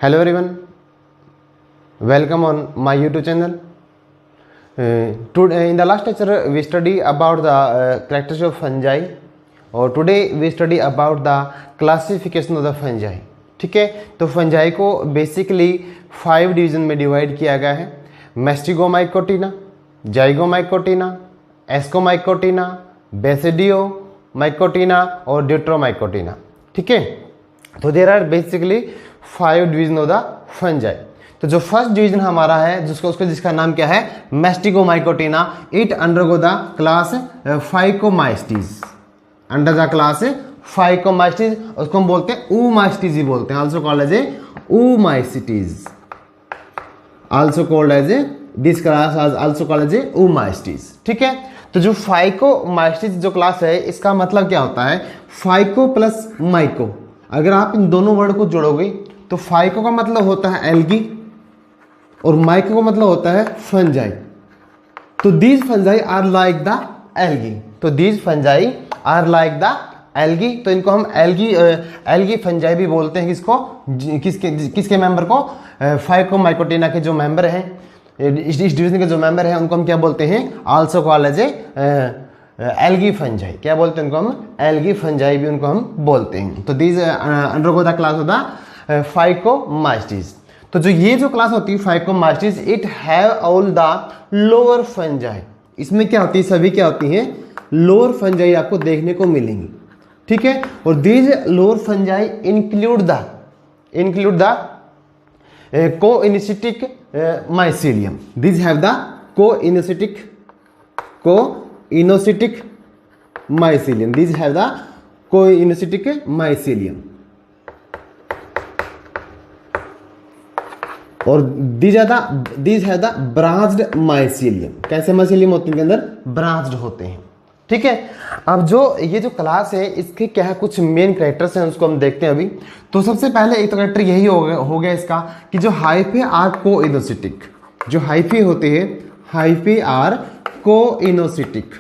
Hello everyone, welcome on my YouTube channel. Today in the last lecture we study about the characteristics of fungi और today we study about the classification of the fungi. ठीक है, तो fungi को basically 5 division में divide किया गया है। मैस्टिगोमाइकोटिना, जाइगोमाइकोटिना, Ascomycotina, बेसिडियोमाइकोटिना और ड्यूट्रोमाइकोटिना। ठीक है, तो there are basically 5 division of the fungi. तो जो फर्स्ट डिवीजन हमारा है जिसका नाम क्या है, mastigomycotina, it undergo the class phycomycetes, under the class phycomycetes, उसको हम बोलते हैं ऊमाइस्टीज ही बोलते हैं, also called as a oomycetes, also called as a this class also called as a oomycetes. ठीक है, तो जो फाइकोमाइस्टीज जो क्लास है इसका मतलब क्या होता है, फाइको प्लस माइको, अगर आप इन दोनों वर्ड को जोड़ोगे तो फाइको का मतलब होता है एल्गी और माइको का मतलब होता है फंजाई। तो these fungi are like the algae, तो these fungi are like the algae, तो इनको हम एल्गी फंजाई भी बोलते हैं। किसके मेंबर को, फाइकोमाइकोटिना के जो मेंबर हैं, इस डिवीजन के जो मेंबर हैं उनको हम क्या बोलते हैं, also called as algae fungi. क्या बोलते हैं उनको हम, एल्गी फंजाई भी उनको हम बोलते हैं। तो these undergo the class of the phycomycetes. तो जो ये जो क्लास होती है phycomycetes, it have all the lower fungi, इसमें क्या होती है, सभी क्या होती हैं, लोअर फंजाई आपको देखने को मिलेंगी। ठीक है, और these lower fungi include the coenocytic mycelium, these have the coenocytic mycelium, these have the coincitic mycelium, और these have the branched mycelium। कैसे माइसीलियम होते हैं, इनके अंदर ब्रांच्ड होते हैं। ठीक है, अब जो ये जो क्लास है इसके क्या है, कुछ मेन कैरेक्टर्स हैं उसको हम देखते हैं अभी। तो सबसे पहले एक तो कैरेक्टर यही हो गया इसका कि जो हाइफे आर कोइनोसिटिक, जो हाइफे होते हैं हाइफे आर कोइनोसिटिक।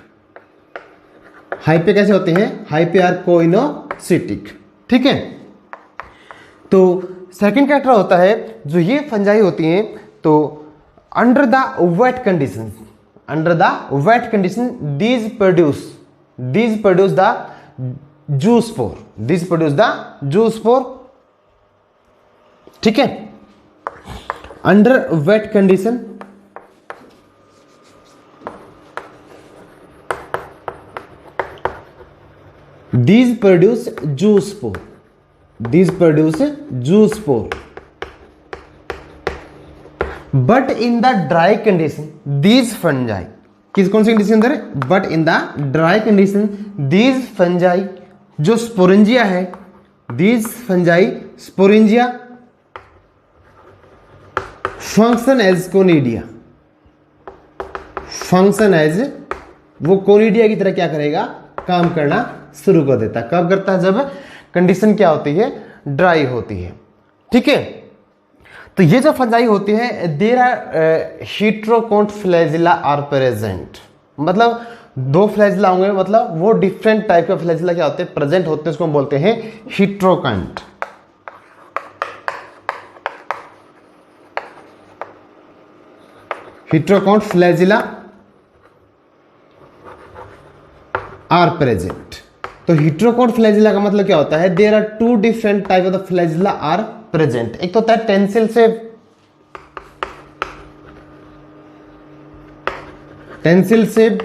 हाइपे कैसे होते हैं, हाइपे आर कोइनोसिटिक। ठीक है, तो सेकंड कैरेक्टर होता है जो ये फंजाई होती हैं, तो under the wait condition, these produce the juice spore. ठीक है, under weight condition these produce juice spore, but in the dry condition these fungi, कौन सी कंडीशन अंदर, but in the dry condition these fungi जो sporangia है, these fungi sporangia function as conidia, वो conidia की तरह क्या करेगा, काम करना शुरू कर देता है। कब करता है, जब कंडीशन क्या होती है, ड्राई होती है। ठीक है, तो ये जो फंजाई होती है, there are heterokont flagella are present, मतलब 2 फ्लैजिला होंगे, मतलब वो डिफरेंट टाइप के फ्लैजिला क्या होते हैं, प्रेजेंट होते हैं, उसको हम बोलते हैं heterokont. Heterokont flagella are present. तो हीट्रोकोन्ट फ्लैजिला का मतलब क्या होता है, there are 2 different type of the flagella are present. एक तो होता है टेंसिल सेब,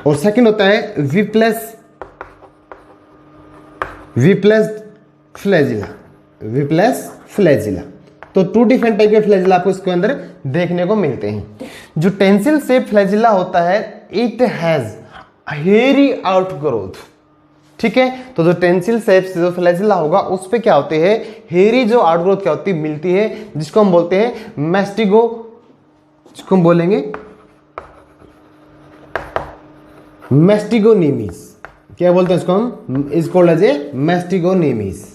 और सेकंड होता है विप्लस फ्लैजिला। तो 2 डिफरेंट टाइप के फ्लैजिला आपको इसके अंदर देखने को मिलते हैं। जो टेंसिल सेप फ्लैजिला होता है, इट हैज हेयरी आउटग्रोथ। ठीक है, तो जो टेंसिल सेप से जो फ्लैजिला होगा उस पे क्या होते हैं, हेयरी जो आउटग्रोथ क्या होती है, मिलती है, जिसको हम बोलते हैं जिसको हम बोलेंगे मैस्टिगोनीमीज। क्या बोलते हैं इसको हम, इज कॉल्ड एज ए मैस्टिगोनीमीज।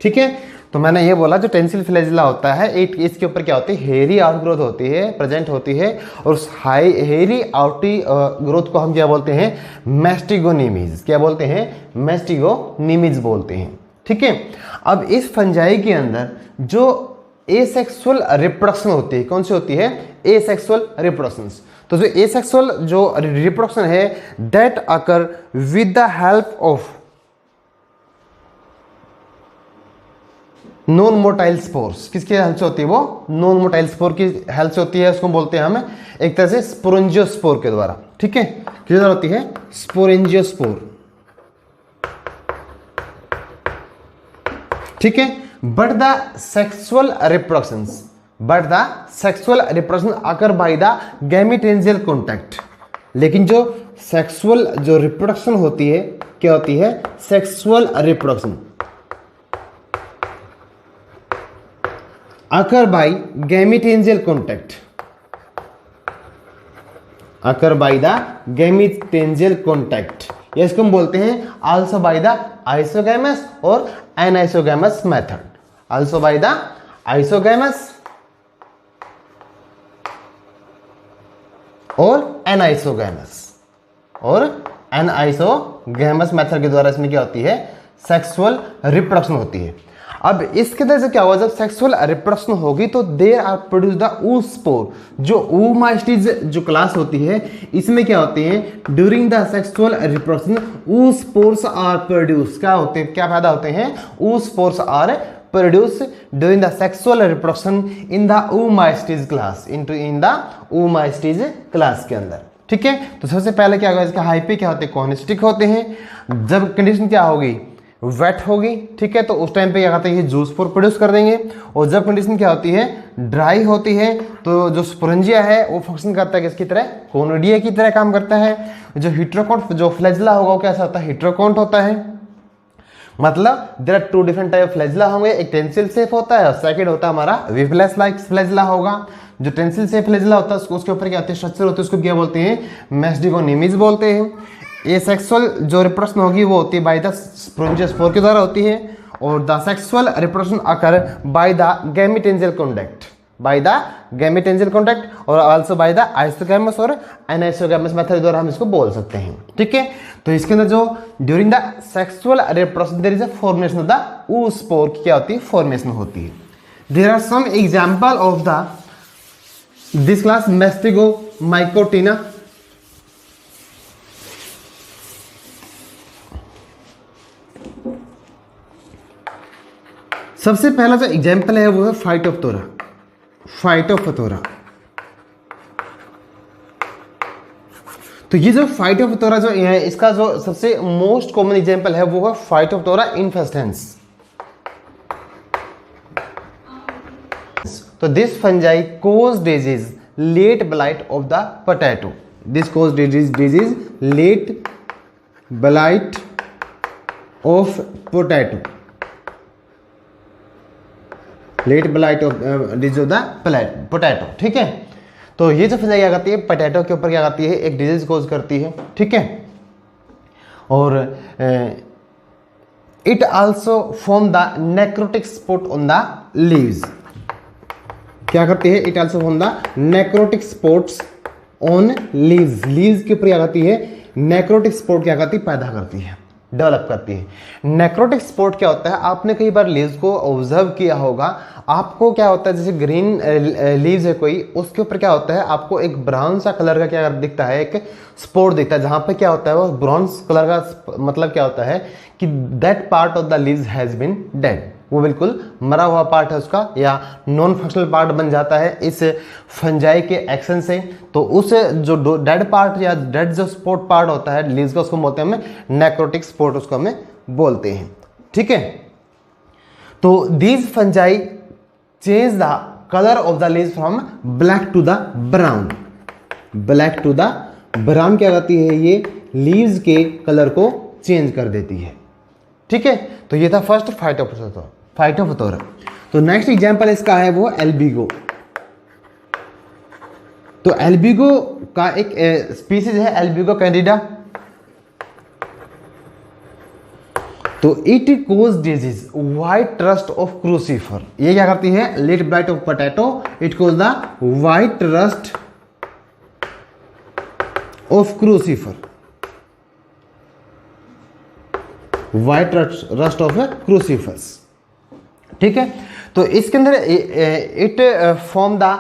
ठीक है, तो मैंने ये बोला जो टेंसिल फ्लैजिला होता है इसके ऊपर क्या होती है, हेयरी आउटग्रोथ होती है, प्रेजेंट होती है, और उस हेयरी आउटी ग्रोथ को हम क्या बोलते हैं, मैस्टिगोनीमीज। क्या बोलते हैं, मैस्टिगोनीमीज बोलते हैं। ठीक है, अब इस फंजाई के अंदर जो एसेक्सुअल रिप्रोडक्शन होती है, कौन सी होती है, एसेक्सुअल रिप्रोडक्शंस। तो जो एसेक्सुअल जो रिप्रोडक्शन है that occur with the help of non motile spores, किसकी हेल्प से होती है, वो नॉन मोटाइल स्पोर की हेल्प से होती है। उसको बोलते हैं हम एक तरह से स्पोरेंजियोस्पोर के द्वारा। ठीक है, किस द्वारा होती है, स्पोरेंजियोस्पोर। ठीक है, but the sexual reproductions occur by the gametangial contact. लेकिन जो सेक्सुअल जो रिप्रोडक्शन होती है क्या होती है, sexual reproduction occur by gametangial contact, occur by the gametangial contact, या इसको हम बोलते हैं also by the isogamous or anisogamous method. Also by the isogamous or anisogamous method के द्वारा इसमें क्या होती है, सेक्सुअल रिप्रोडक्शन होती है। अब इसके तरह से क्या हुआ, जब सेक्सुअल रिप्रोडक्शन होगी तो there are produce the oospore। जो oomastids जो क्लास होती है इसमें क्या होती है, during the sexual reproduction oospores are produce. क्या होते हैं, क्या पैदा होते हैं, oospores are produce during the sexual reproduction in the oomastids class, in the oomastids class के अंदर। ठीक है, तो सबसे पहले क्या होगा, इसके हाइपे क्या होते हैं, कॉन्स्टिक होते हैं। जब कंडीशन क्या होगी, वेट होगी, ठीक है, तो उस टाइम पे क्या करते हैं, ये जूस स्पोर प्रोड्यूस कर देंगे। और जब कंडीशन क्या होती है, ड्राई होती है, तो जो स्पोरेंजिया है वो फंक्शन करता है किसकी तरह, कोनोडिया की तरह काम करता है। जो हिट्रोकॉन्ट जो फ्लैजिला होगा वो कैसा होता है, हिट्रोकॉन्ट होता है। मतलब there are two different type of flagella होंगे, एक टेंसिल शेप होता है और सेकंड होता है हमारा विवलेस लाइक फ्लैजिला होगा। जो टेंसिल शेप फ्लैजिला होता है उसके ऊपर क्या होती है, स्ट्रक्चर होती है, उसको क्या बोलते हैं, मैस्टिगोनीमीज बोलते हैं। एसेक्सुअल जो रिप्रोडक्शन होगी वो होती है बाय द स्पोरेंजियोस्पोर के द्वारा होती है, और the sexual reproduction occur by the gametangial contact, by the gametangial contact, और also by the isogamous or anisogamous method द्वारा हम इसको बोल सकते हैं। ठीक है, तो इसके अंदर जो during the sexual reproduction there is a formation of the oospore की क्या होती है, फॉर्मेशन होती है। There are some example of the this class mastigomycotina. सबसे पहला जो एग्जाम्पल है वो है फाइटोप्थोरा। तो ये जो फाइटोप्थोरा जो है इसका जो सबसे मोस्ट कॉमन एग्जाम्पल है वो है फाइटोप्थोरा इन्फेस्टेंस। तो this fungi cause disease late blight of the potato. This cause disease late blight of potato, late blight of disease of the potato. ठीक है, तो ये जो फंजाई क्या करती है, पोटैटो के ऊपर क्या करती है, एक डिजीज कोज करती है। ठीक है, और it also form the necrotic spot on the leaves. क्या करती है, it also form the necrotic spots on leaves. Leaves के ऊपर क्या करती है, नेक्रोटिक स्पॉट क्या करती है, पैदा करती है, डेवलप करती है। नेक्रोटिक स्पॉट क्या होता है, आपने कई बार लीव्स को ऑब्जर्व किया होगा, आपको क्या होता है, जैसे ग्रीन लीव्स है कोई, उसके ऊपर क्या होता है, आपको एक ब्राउन सा कलर का क्या दिखता है, एक स्पॉट दिखता है, जहां पे क्या होता है वो ब्राउन कलर का, मतलब क्या होता है कि that part of the leaves has been dead, वो बिल्कुल मरा हुआ पार्ट है उसका, या नॉन फंक्शनल पार्ट बन जाता है इस फंजाई के एक्शन से। तो उस जो डेड पार्ट या डेड जो स्पॉट पार्ट होता है लीव्स का, उसको बोलते हैं हमें नेक्रोटिक स्पॉट, उसको हमें बोलते हैं। ठीक है, तो these fungi change the colour of the leaves from black to the brown. Black to the brown क्या करती है, ये लीव्स के कलर को चेंज कर देती है। ठीक है, तो ये था फर्स्ट फाइटोप्थोरा। तो नेक्स्ट एग्जांपल इसका है वो एल्बिगो। तो एल्बिगो का एक स्पीसीज है एल्बिगो कैंडिडा। तो it cause disease white rust of crucifer, ये क्या करती है, late blight of potato, it cause the white rust of crucifer, white rust of crucifers. ठीक है, तो इसके अंदर इट फॉर्म द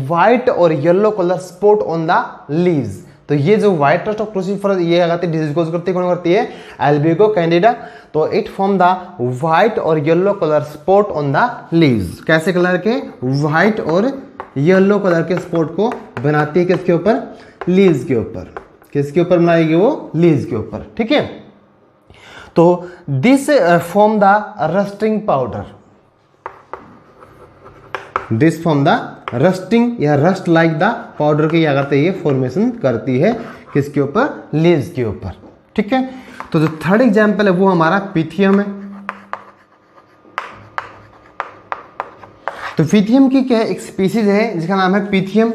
व्हाइट और yellow colour spot on the leaves. तो ये जो व्हाइट रस्ट ऑफ क्रूसीफर ये लगाते डिजीज कोज करती है, कौन करती है, एल्बिगो कैंडिडा। तो इट फॉर्म द व्हाइट और yellow colour spot on the leaves. कैसे कलर के, व्हाइट और येलो कलर के स्पॉट को बनाती है किसके ऊपर, लीव्स के ऊपर। किसके ऊपर बनाएगी वो, लीव्स के ऊपर। ठीक है, तो this form the rusting powder, this form the rusting या रस्ट लाइक द पाउडर की क्या करते हैं, ये फॉर्मेशन करती है किसके ऊपर, लीव्स के ऊपर। ठीक है, तो जो थर्ड एग्जाम्पल है वो हमारा पिथियम है। तो पिथियम की क्या है, एक स्पीसीज है जिसका नाम है पिथियम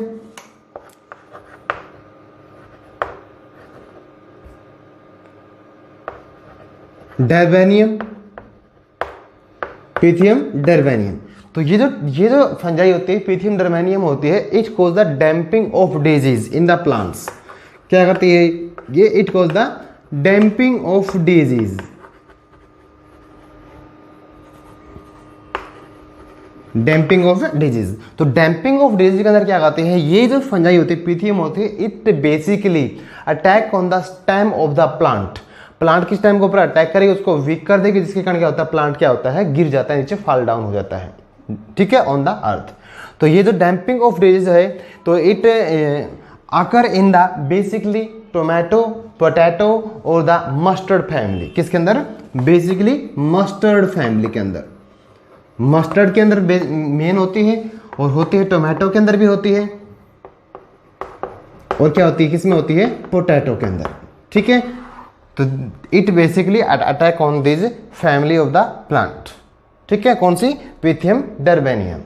डर्बेनियम, पिथियम डर्बेनियम। तो ये जो फंजाई होती है पिथियम डर्बेनियम होती है, it cause the damping off disease in the plants. क्या करती है ये, it cause the damping off disease, damping off disease. तो डैम्पिंग ऑफ डिजीज के अंदर क्या करते हैं, ये जो फंजाई होती है पिथियम होती है, it basically attack on the stem of the plant. Plant किस टाइम के ऊपर अटैक करेगी, उसको वीक कर देगी, जिसके कारण क्या होता है, प्लांट क्या होता है, गिर जाता है, नीचे फॉल डाउन हो जाता है। ठीक है, ऑन द अर्थ। तो ये जो डैम्पिंग ऑफ डिजीज है, तो इट आकर in the basically tomato, potato और द मस्टर्ड फैमिली। किसके अंदर, बेसिकली मस्टर्ड फैमिली के अंदर। मस्टर्ड के अंदर मेन होती है, और होती है टोमेटो के अंदर भी होती है, और क्या होती है, किसमें होती है, पोटैटो के अंदर। ठीक है, तो it basically attack on this family of the plant. ठीक है, कौन सी, पिथियम डर्बेनियम।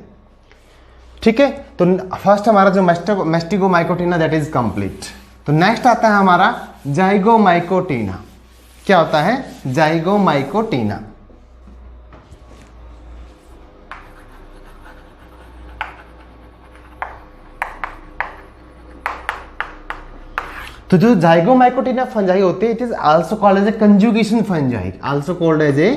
ठीक है, तो फर्स्ट हमारा जो मैस्टिगोमाइकोटिना दैट इज कंप्लीट। तो नेक्स्ट आता है हमारा जाइगोमाइकोटिना। क्या होता है, जाइगोमाइकोटिना। तो जो जाइगोमाइकोटिना फंजाई होती है, it is also called as a conjugation fungi, also called as a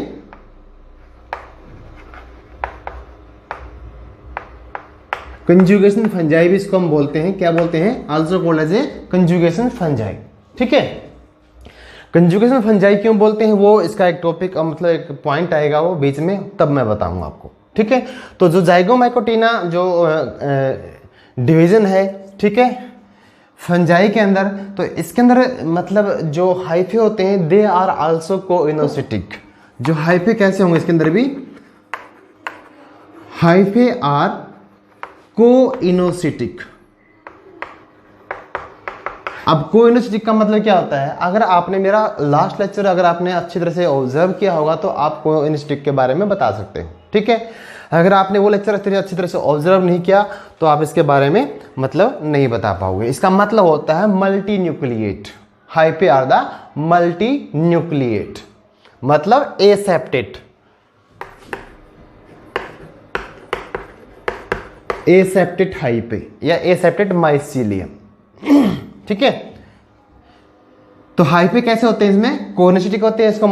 conjugation fungi भी इसको हम बोलते हैं। क्या बोलते हैं, also called as a conjugation fungi. ठीक है, कंजुगेशन फंजाई क्यों बोलते हैं, वो इसका एक टॉपिक मतलब एक पॉइंट आएगा वो बीच में, तब मैं बताऊंगा आपको। ठीक है, तो जो जाइगोमाइकोटिना जो डिवीजन है, ठीक है, फंजाई के अंदर, तो इसके अंदर मतलब जो हाइफे होते हैं, दे आर आल्सो कोइनोसिटिक। जो हाइफे कैसे होंगे इसके अंदर भी, हाइफे आर कोइनोसिटिक। अब कोइनोसिटिक का मतलब क्या होता है, अगर आपने मेरा लास्ट लेक्चर अगर आपने अच्छी तरह से ऑब्जर्व किया होगा तो आप कोइनोसिटिक के बारे में बता सकते हैं। ठीक है, अगर आपने वो लेक्चर अच्छी तरह से ऑब्जर्व नहीं किया तो आप इसके बारे में मतलब नहीं बता पाओगे। इसका मतलब होता है multi nucleate, hyphae are the multi nucleate, मतलब एसेप्टेट, एसेप्टेट हाइफे या एसेप्टेट माइसीलियम। ठीक है, तो हाइफे कैसे होते हैं, इसमें कोइनोसिटिक होते हैं, इसको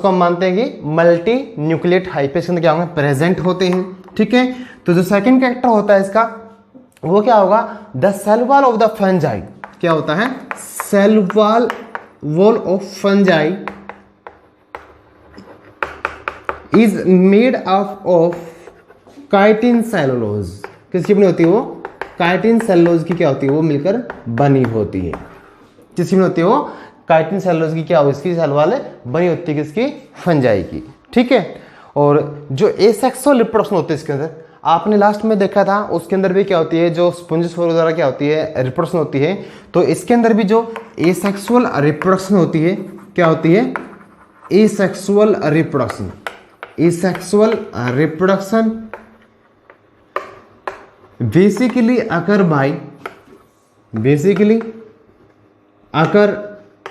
हम मानते हैं कि मल्टी न्यूक्लिएट हाइफे इसके अंदर क्या होंगे, प्रेजेंट होते हैं। ठीक है, तो जो सेकंड कैरेक्टर होता है इसका वो क्या होगा, the cell wall of the fungi. क्या होता है, cell wall of fungi is made up of chitin cellulose. किसकी बनी होती है वो, काइटिन सेलुलोज की क्या होती है वो मिलकर बनी होती है। किसकी बनी होती है वो, काइटिन सेलुलोज की क्या हो, इसकी सेल वाले बनी होती है किसकी, फंजाई की। ठीक है, और जो एसेक्सुअल रिप्रोडक्शन होती है इसके अंदर, आपने लास्ट में देखा था उसके अंदर भी क्या होती है, जो स्पंजिस वगैरह क्या होती है, रिप्रोडक्शन होती है। तो इसके अंदर भी जो एसेक्सुअल रिप्रोडक्शन होती है, क्या होती है, asexual reproduction. Asexual reproduction basically occur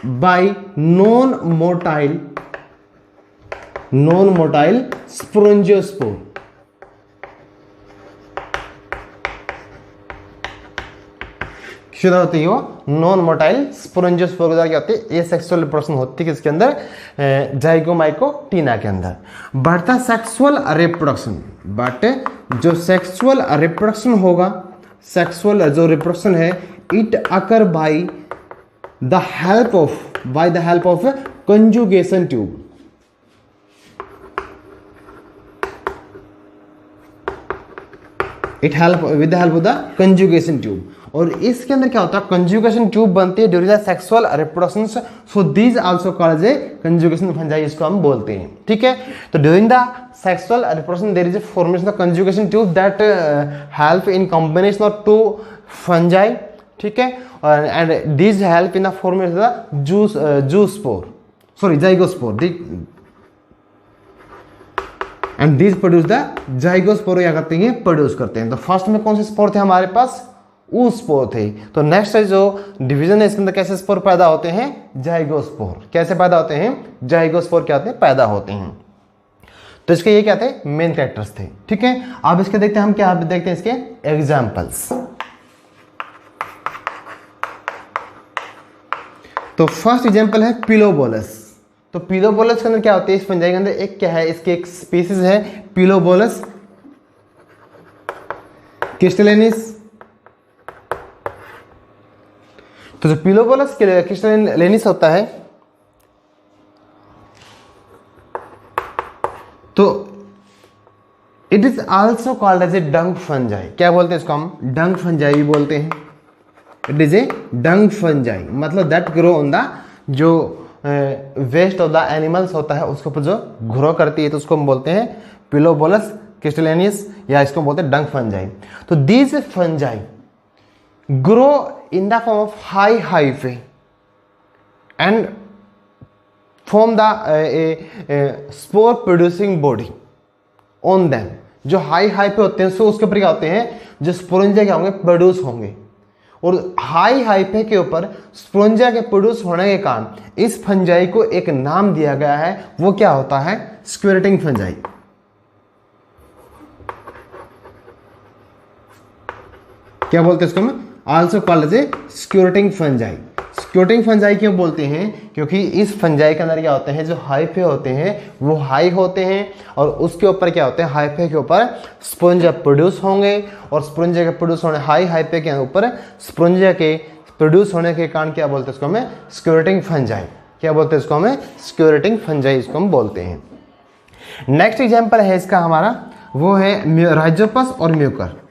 by non motile non motile sporangiospore. शुरू होती है वो नॉन मोटाइल स्पोरेंजियोस्पोर के द्वारा क्या होती है, एसेक्सुअल रिप्रोडक्शन होती है किसके अंदर, जाइगोमाइकोटीना के अंदर। But the sexual reproduction, but जो सेक्सुअल रिप्रोडक्शन होगा, सेक्सुअल जो रिप्रोडक्शन है, it occur by the help of conjugation tube. It help with the help of the conjugation tube. और इसके अंदर क्या होता है, कंजुगेशन ट्यूब बनती है during the sexual reproduction, so these also called a conjugation fungi, इसको हम बोलते हैं। ठीक है, तो during the sexual reproduction there is a formation of conjugation tube that help in combination of two fungi. ठीक है, and these help in the formation of the zoospore, sorry zygospore, and these produce the zygospore, क्या करते हैं, produce करते हैं। तो first में कौन से स्पोर थे हमारे पास, ऊ स्पोर थे। तो नेक्स्ट जो डिवीजन है इसके अंदर कैसे स्पोर पैदा होते हैं, जाइगोस्पोर। कैसे पैदा होते हैं, जाइगोस्पोर क्या होते हैं, पैदा होते हैं। तो इसके ये क्या थे, मेन कैरेक्टर्स थे। ठीक है, अब इसके देखते हैं हम क्या देखते हैं इसके एग्जांपल्स। तो फर्स्ट एग्जांपल है पिलोबोलस। तो पिलोबोलस के अंदर क्या होती है, इस फंजाई के अंदर एक क्या है, इसके एक स्पीसीज है पिलोबोलस क्रिस्टलिनिस। तो जो पिलोबोलस क्रिस्टलिनिस होता है, तो it is also called as a dung fungi. क्या बोलते हैं इसको हम, डंग फंजाई भी बोलते हैं। It is a dung fungi, मतलब दैट ग्रो ऑन द, जो वेस्ट ऑफ द एनिमल्स होता है उसके ऊपर जो ग्रो करती है, तो उसको हम बोलते हैं पिलोबोलस क्रिस्टलिनिस, या इसको बोलते हैं डंग फंजाई। तो these fungi grow in the form of high hyphae and form the spore producing body on them। जो हाई हाइफे होते हैं सो उसके ऊपर क्या होते हैं, जो स्पोरेंजिया क्या होंगे, प्रोड्यूस होंगे। और हाई हाइफे के ऊपर स्पोरेंजिया के प्रोड्यूस होने के कारण इस फंजाई को एक नाम दिया गया है, वो क्या होता है, स्क्विरटिंग फंजाई। क्या बोलते हैं इसको हम, also called as a squirting fungi. Squirting fungi क्यों बोलते हैं, क्योंकि इस फंजाई के अंदर क्या होते हैं, जो हाइफे होते हैं वो हाई होते हैं, और उसके ऊपर क्या होते हैं, हाइफे के ऊपर स्पोरेंजिया प्रोड्यूस होंगे, और स्पोरेंजिया के प्रोड्यूस होने, हाई हाइफे के ऊपर स्पोरेंजिया के प्रोड्यूस होने के कारण क्या बोलते हैं इसको हमें, स्क्विरटिंग फंजाई। क्या बोलते हैं इसको हमें, स्क्विरटिंग फंजाई इसको हम बोलते हैं। नेक्स्ट एग्जाम्पल है इसका हमारा, वो है राइजोपस और Mucor.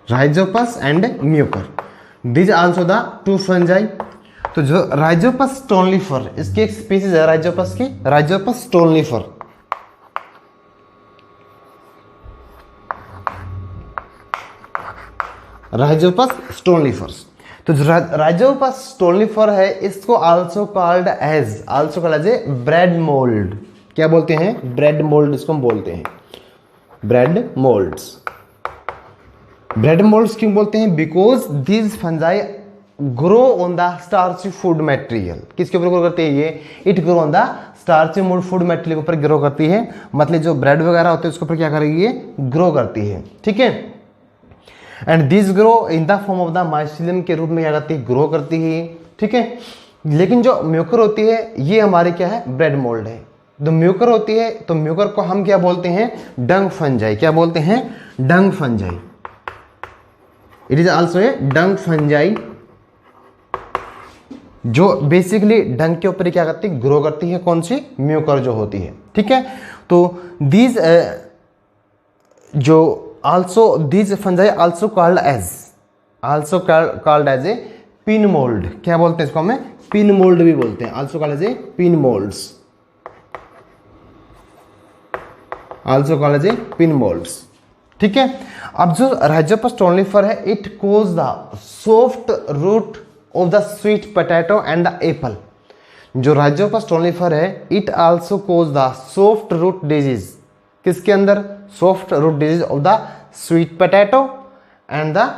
Rhizopus and Mucor, these also the two fungi. तो जो राइजोपस स्टोनलीफर, इसकी एक स्पीसीज है राइजोपस की, राइजोपस स्टोनलीफर। राइजोपस स्टोनलीफर्स, तो जो राइजोपस स्टोनलीफर है, इसको also called as a bread mould. क्या बोलते हैं, ब्रेड मोल्ड इसको हम बोलते हैं, ब्रेड मोल्ड्स। ब्रेड मोल्ड्स क्यों बोलते हैं, because these fungi grow on the starchy food material. किसके ऊपर ग्रो करती है ये, it grow on the starchy food material के ऊपर ग्रो करती है, मतलब जो ब्रेड वगैरह होते हैं उसके ऊपर क्या करेगी, ये ग्रो करती है। ठीक है, and this grow in the form of the mycelium के रूप में क्या करती है, ग्रो करती है। ठीक है, लेकिन जो म्यूकर होती है ये हमारी क्या है, ब्रेड मोल्ड है। जो म्यूकर होती है, तो म्यूकर को हम क्या बोलते हैं, डंग फंजाई। क्या बोलते हैं, dung fungi. It is also a dung fungi, जो बेसिकली डंग के ऊपर क्या करती है, ग्रो करती है, कौन सी, म्यूकर जो होती है। ठीक है, तो दीज जो also these fungi also called as a pin mould. क्या बोलते हैं इसको हमें, पिन मोल्ड भी बोलते हैं, also called as a pin moulds, also called as a pin moulds. ठीक है, अब जो राइजोपस स्टोनलीफर है, it cause the soft rot of the sweet potato and the apple. जो राइजोपस स्टोनलीफर है, it also cause the soft rot disease. किसके अंदर, soft rot disease of the sweet potato and the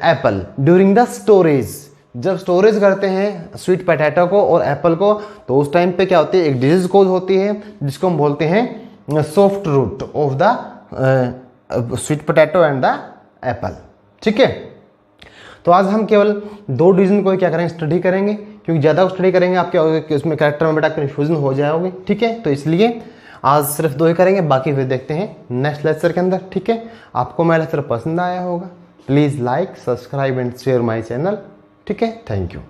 apple during the storage. जब storage करते हैं sweet potato को और Apple को, तो उस टाइम पे क्या होती है, एक डिजीज कोज होती है जिसको हम बोलते हैं soft rot of the sweet potato and the apple. ठीक है, तो आज हम केवल 2 डिवीजन को क्या करेंगे, स्टडी करेंगे, क्योंकि ज़्यादा स्टडी करेंगे आप क्या होगा कि उसमें कैरेक्टर में बेटा कन्फ्यूजन हो जाओगे। ठीक है, तो इसलिए आज सिर्फ 2 ही करेंगे, बाकी फिर देखते हैं नेक्स्ट लेक्चर के अंदर। ठीक है, आपको मेरा लेक्चर पसंद आया होगा, please like, subscribe and share my channel. ठीक है, थैंक यू।